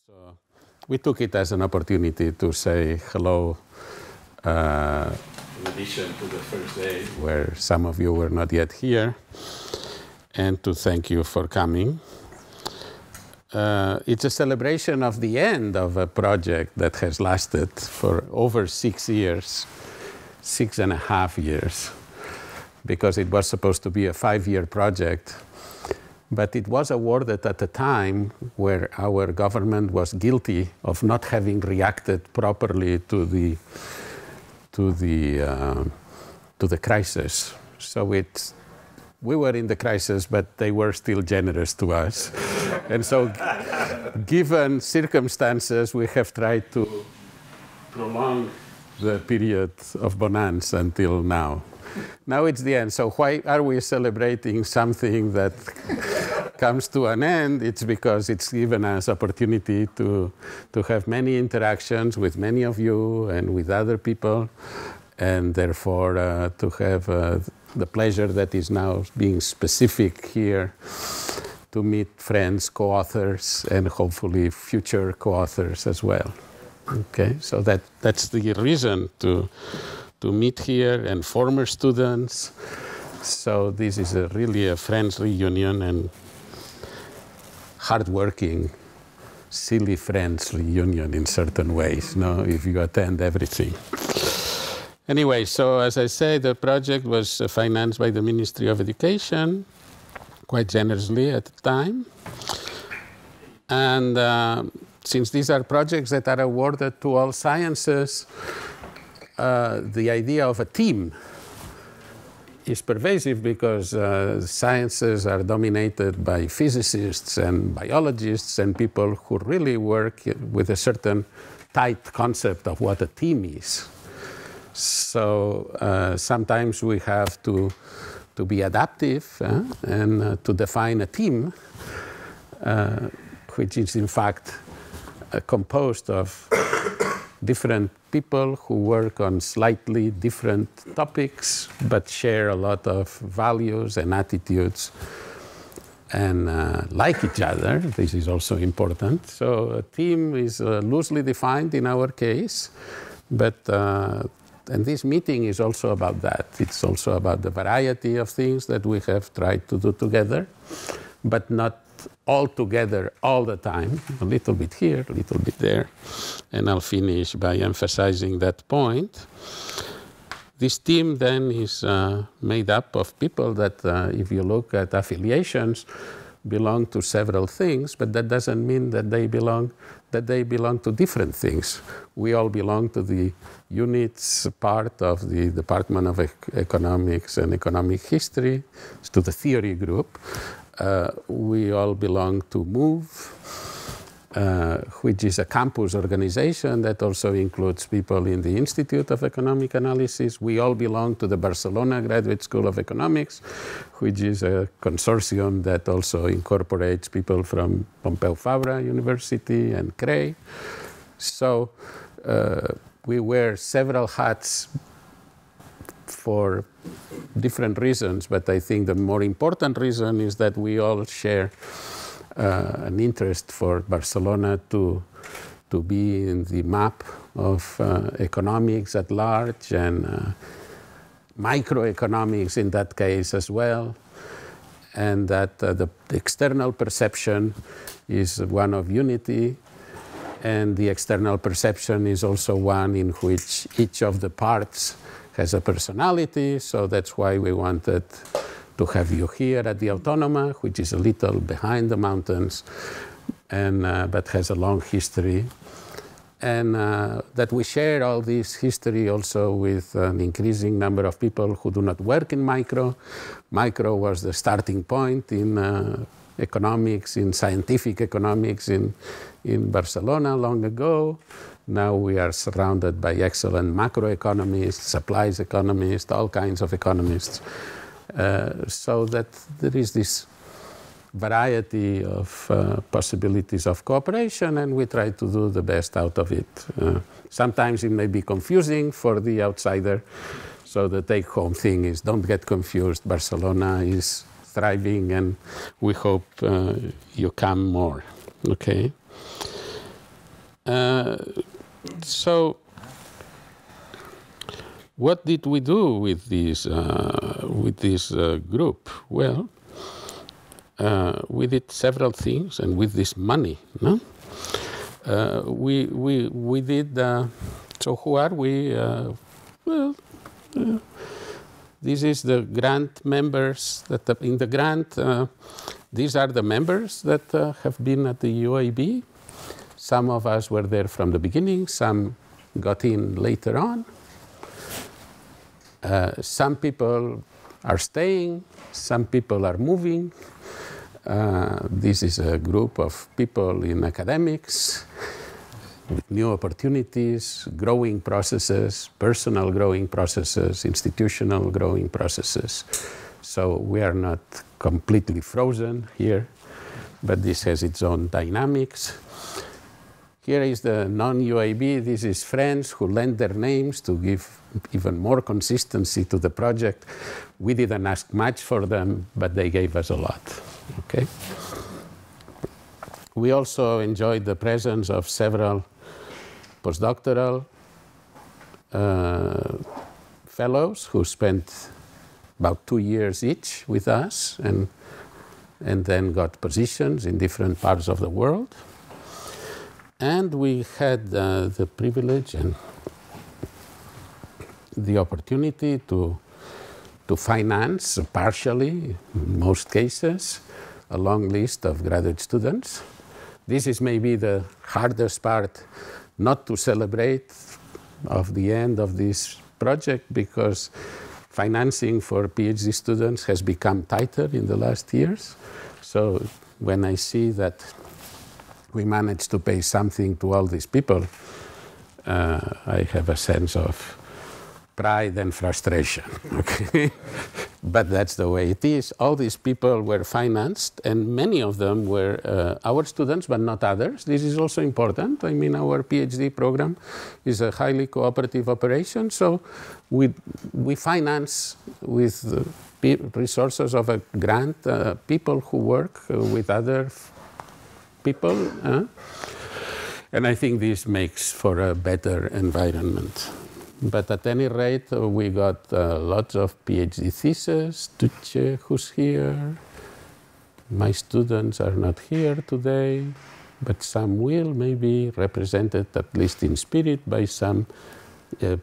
So we took it as an opportunity to say hello, in addition to the first day where some of you were not yet here, and to thank you for coming. It's a celebration of the end of a project that has lasted for over 6 years, 6.5 years, because it was supposed to be a 5-year project. But it was awarded at a time where our government was guilty of not having reacted properly to the crisis. So we were in the crisis, but they were still generous to us. And so, given circumstances, we have tried to prolong the period of bonanza until now. Now it's the end. So why are we celebrating something that comes to an end? It's because it's given us opportunity to have many interactions with many of you and with other people, and therefore to have the pleasure that is now being specific here, to meet friends, co-authors, and hopefully future co-authors as well. Okay, so that's the reason to meet here, and former students. So this is really a friends reunion and hardworking, silly friends reunion in certain ways, no? If you attend everything. Anyway, so as I said, the project was financed by the Ministry of Education, quite generously at the time. And since these are projects that are awarded to all sciences, the idea of a team is pervasive because sciences are dominated by physicists and biologists and people who really work with a certain tight concept of what a team is. So sometimes we have to be adaptive and to define a team, which is in fact composed of different people who work on slightly different topics, but share a lot of values and attitudes and like each other. This is also important. So a team is loosely defined in our case, but and this meeting is also about that. It's also about the variety of things that we have tried to do together, but not all together all the time, a little bit here, a little bit there. And I'll finish by emphasizing that point. This team then is made up of people that, if you look at affiliations, belong to several things, but that doesn't mean that they belong to different things. We all belong to the units part of the Department of Economics and Economic History, to the theory group. We all belong to MOVE, which is a campus organization that also includes people in the Institute of Economic Analysis. We all belong to the Barcelona Graduate School of Economics, which is a consortium that also incorporates people from Pompeu Fabra University and CREI. So we wear several hats for different reasons, but I think the more important reason is that we all share an interest for Barcelona to be in the map of economics at large and microeconomics in that case as well, and that the external perception is one of unity, and the external perception is also one in which each of the parts has a personality. So that's why we wanted to have you here at the Autònoma, which is a little behind the mountains, and but has a long history. And that we share all this history also with an increasing number of people who do not work in micro. Micro was the starting point in economics, in scientific economics in Barcelona long ago. Now we are surrounded by excellent macroeconomists, supplies economists, all kinds of economists. So that there is this variety of possibilities of cooperation, and we try to do the best out of it. Sometimes it may be confusing for the outsider, so the take-home thing is don't get confused. Barcelona is thriving, and we hope you come more. Okay. So what did we do with this group? Well, we did several things, and with this money, no? We did. So who are we? Well, this is the grant members that in the grant. These are the members that have been at the UAB. Some of us were there from the beginning. Some got in later on. Some people are staying. Some people are moving. This is a group of people in academics with new opportunities, growing processes, personal growing processes, institutional growing processes. So we are not completely frozen here, but this has its own dynamics. Here is the non-UAB. This is friends who lent their names to give even more consistency to the project. We didn't ask much for them, but they gave us a lot. Okay. We also enjoyed the presence of several postdoctoral fellows who spent about 2 years each with us and then got positions in different parts of the world. And we had the privilege and the opportunity to finance, partially, in most cases, a long list of graduate students. This is maybe the hardest part not to celebrate of the end of this project, because financing for PhD students has become tighter in the last years. So when I see that we managed to pay something to all these people, I have a sense of pride and frustration. Okay? But that's the way it is. All these people were financed, and many of them were our students, but not others. This is also important. I mean, our PhD program is a highly cooperative operation, so we finance with resources of a grant people who work with other people. And I think this makes for a better environment. But at any rate, we got lots of PhD theses. Tucce, who's here. My students are not here today, but some will, maybe represented, at least in spirit, by some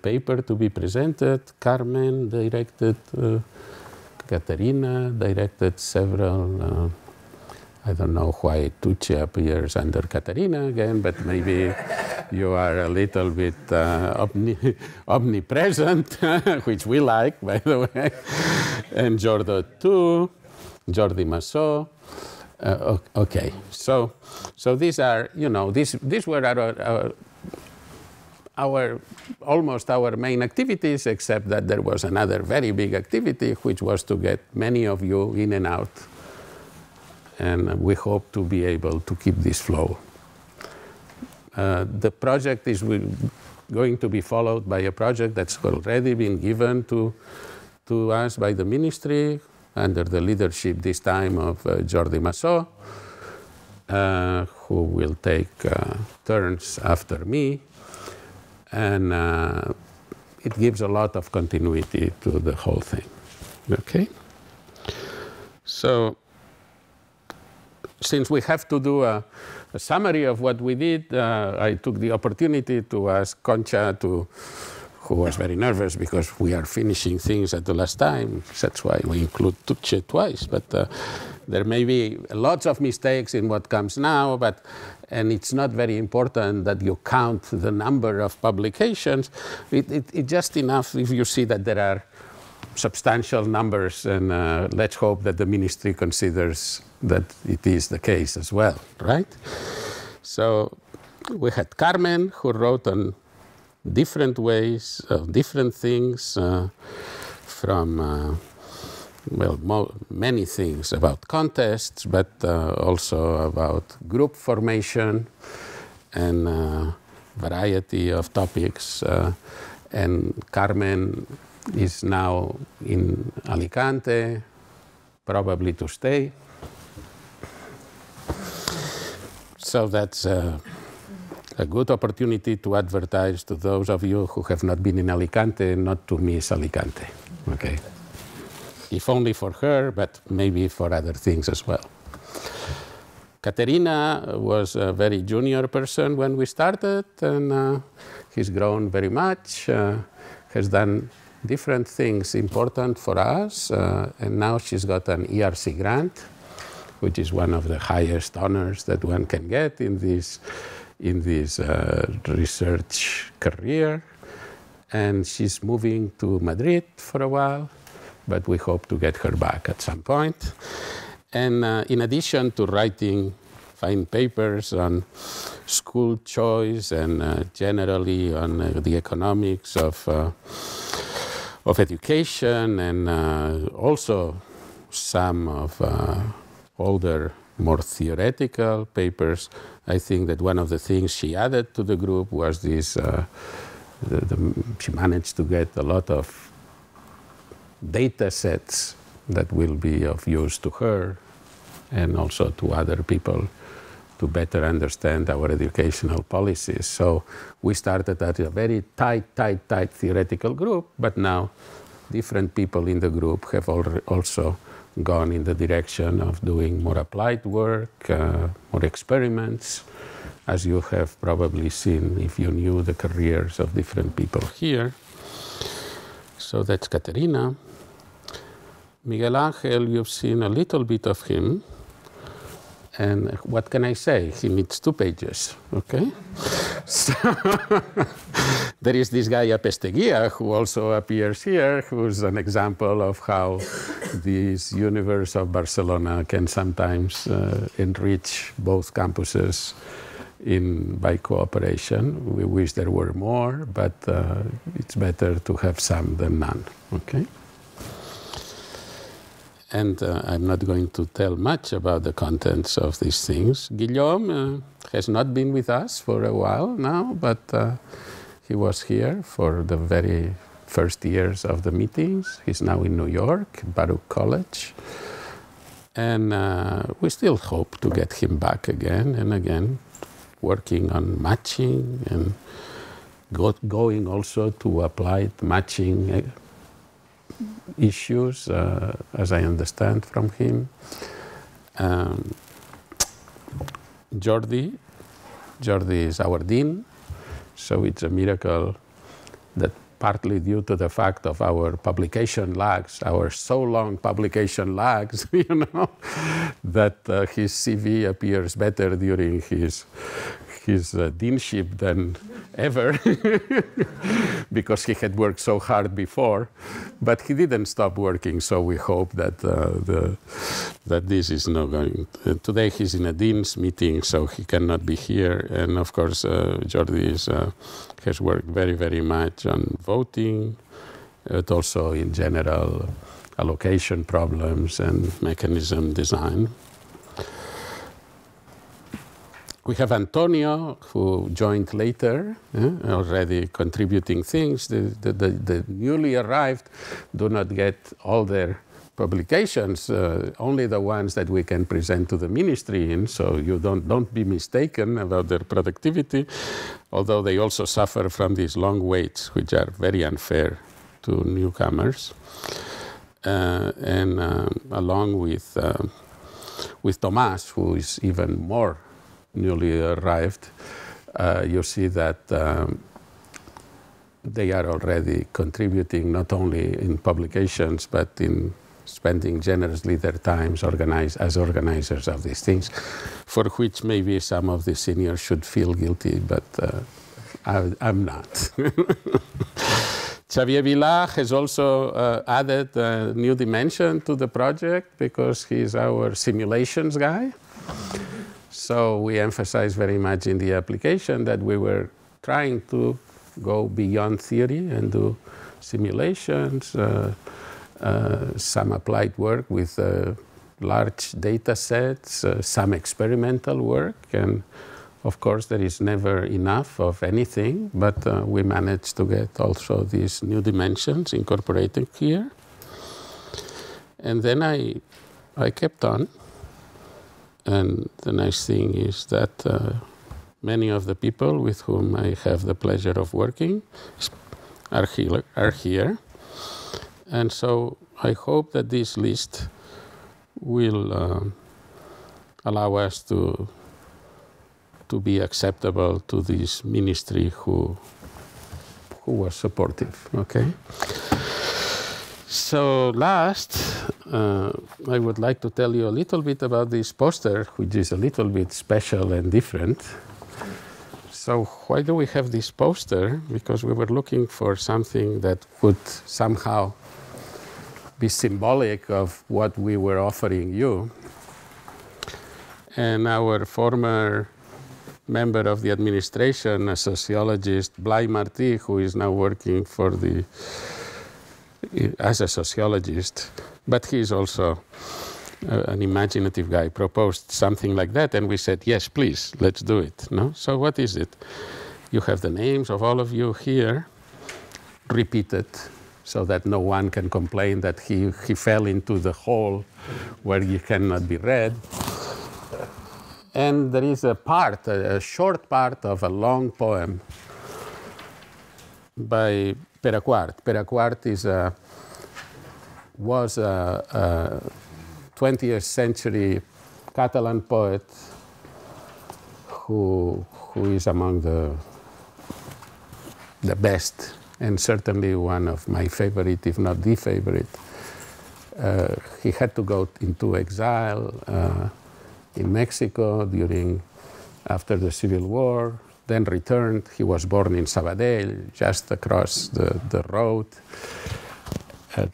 paper to be presented. Carmen directed, Caterina directed several. I don't know why Tucci appears under Caterina again, but maybe you are a little bit omnipresent, which we like, by the way. And Giordo too, Jordi Massot. Okay, so these are, you know, these were our almost our main activities, except that there was another very big activity, which was to get many of you in and out. And we hope to be able to keep this flow. The project is going to be followed by a project that's already been given to us by the ministry under the leadership this time of Jordi Massot, who will take turns after me. And it gives a lot of continuity to the whole thing. Okay? So, since we have to do a summary of what we did, I took the opportunity to ask Concha, who was very nervous because we are finishing things at the last time. That's why we include Tucce twice. But there may be lots of mistakes in what comes now, and it's not very important that you count the number of publications. It's just enough if you see that there are substantial numbers, and let's hope that the ministry considers that it is the case as well, right? So we had Carmen, who wrote on different ways, different things, from, well, many things about contests, but also about group formation and variety of topics. And Carmen is now in Alicante, probably to stay. So that's a a good opportunity to advertise to those of you who have not been in Alicante not to miss Alicante, okay? If only for her, but maybe for other things as well. Caterina was a very junior person when we started, and he's grown very much, has done different things important for us, and now she's got an ERC grant, which is one of the highest honors that one can get in this research career. And she's moving to Madrid for a while, but we hope to get her back at some point. And in addition to writing fine papers on school choice and generally on the economics of education, and also some of older, more theoretical papers, I think that one of the things she added to the group was this, she managed to get a lot of data sets that will be of use to her and also to other people to better understand our educational policies. So we started as a very tight theoretical group, but now different people in the group have also gone in the direction of doing more applied work, more experiments, as you have probably seen if you knew the careers of different people here. So that's Caterina. Miguel Angel, you've seen a little bit of him. And what can I say? He needs 2 pages, okay? So there is this guy Apesteguía, who also appears here, who's an example of how this universe of Barcelona can sometimes enrich both campuses by cooperation. We wish there were more, but it's better to have some than none, okay? And I'm not going to tell much about the contents of these things. Guillaume has not been with us for a while now, but he was here for the very first years of the meetings. He's now in New York, Baruch College. And we still hope to get him back again and again, working on matching and going also to applied matching issues, as I understand from him. Jordi is our dean, so it's a miracle that partly due to the fact of our publication lags, our so long publication lags, you know, that his CV appears better during his deanship than ever, because he had worked so hard before, but he didn't stop working. So we hope that that this is not going. Today he's in a dean's meeting, so he cannot be here. And of course, Jordi has worked very, very much on voting, but also in general allocation problems and mechanism design. We have Antonio, who joined later, already contributing things. The newly arrived do not get all their publications, only the ones that we can present to the ministry in, so you don't be mistaken about their productivity, although they also suffer from these long waits, which are very unfair to newcomers. And along with Tomás, who is even more newly arrived, you see that they are already contributing not only in publications, but in spending generously their times as organizers of these things, for which maybe some of the seniors should feel guilty, but I'm not. Xavier Villar has also added a new dimension to the project because he's our simulations guy. So we emphasize very much in the application that we were trying to go beyond theory and do simulations, some applied work with large data sets, some experimental work, and of course there is never enough of anything, but we managed to get also these new dimensions incorporated here. And then I kept on. And the nice thing is that Many of the people with whom I have the pleasure of working are here. And so I hope that this list will allow us to be acceptable to this ministry who was supportive, okay? So last, I would like to tell you a little bit about this poster, which is a little bit special and different. So why do we have this poster? Because we were looking for something that would somehow be symbolic of what we were offering you. And our former member of the administration, a sociologist, Blai Martí, who is now working for as a sociologist, but he is also an imaginative guy, proposed something like that, and we said, yes, please, let's do it. No? So what is it? You have the names of all of you here, repeated, so that no one can complain that he fell into the hole where you cannot be read. And there is a short part of a long poem by Pere Quart. Pere Quart was a 20th century Catalan poet who is among the best, and certainly one of my favorite, if not the favorite. He had to go into exile in Mexico after the Civil War, then returned. He was born in Sabadell, just across the road.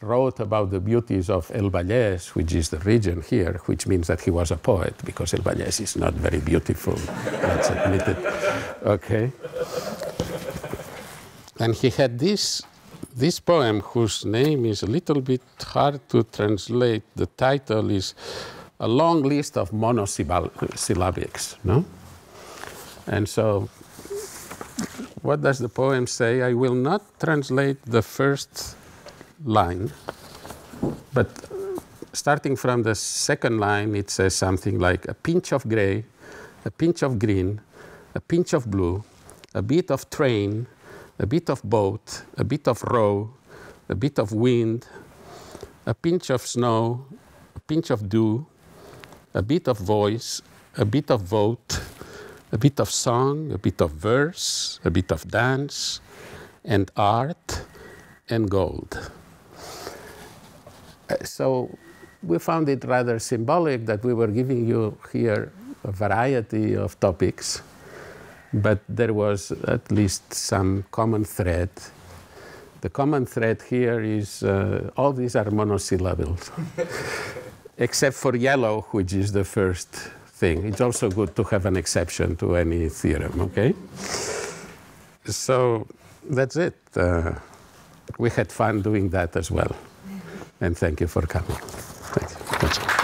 Wrote about the beauties of El Vallès, which is the region here, which means that he was a poet, because El Vallès is not very beautiful, let's admit it. Okay. And he had this poem, whose name is a little bit hard to translate. The title is A Long List of Monosyllabics, no? And so, what does the poem say? I will not translate the first line, but starting from the second line, it says something like a pinch of gray, a pinch of green, a pinch of blue, a bit of train, a bit of boat, a bit of row, a bit of wind, a pinch of snow, a pinch of dew, a bit of voice, a bit of vote, a bit of song, a bit of verse, a bit of dance, and art, and gold. So we found it rather symbolic that we were giving you here a variety of topics, but there was at least some common thread. The common thread here is all these are monosyllables, except for yellow, which is the first thing. It's also good to have an exception to any theorem, okay? So that's it. We had fun doing that as well. And thank you for coming. Thank you.